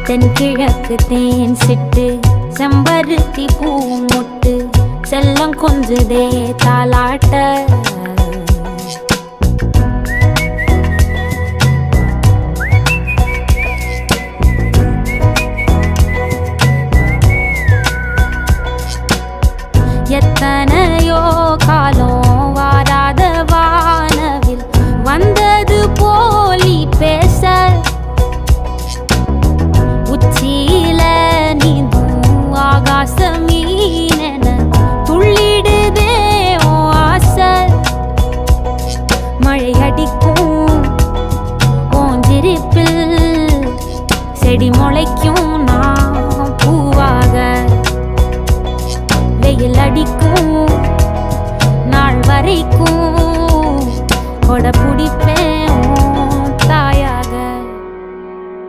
தென்கிழக்கு தேன் சிட்டு செம்பருத்தி பூ முட்டு செல்லம் கொஞ்சுதே தாலாட்ட எத்தனையோ காலம் வாராத வானவில் வந்தது போலி பேச உச்சியில நீந்தும் ஆகாச மீனென துள்ளிடுதே ஓ ஆசை மழை அடிக்கும் ஓஞ்சிருப்பில் செடி முளைக்கும் நான் பூவாக வெயில் அடிக்கும் நாள் வரைக்கும் கொடை பிடிப்ப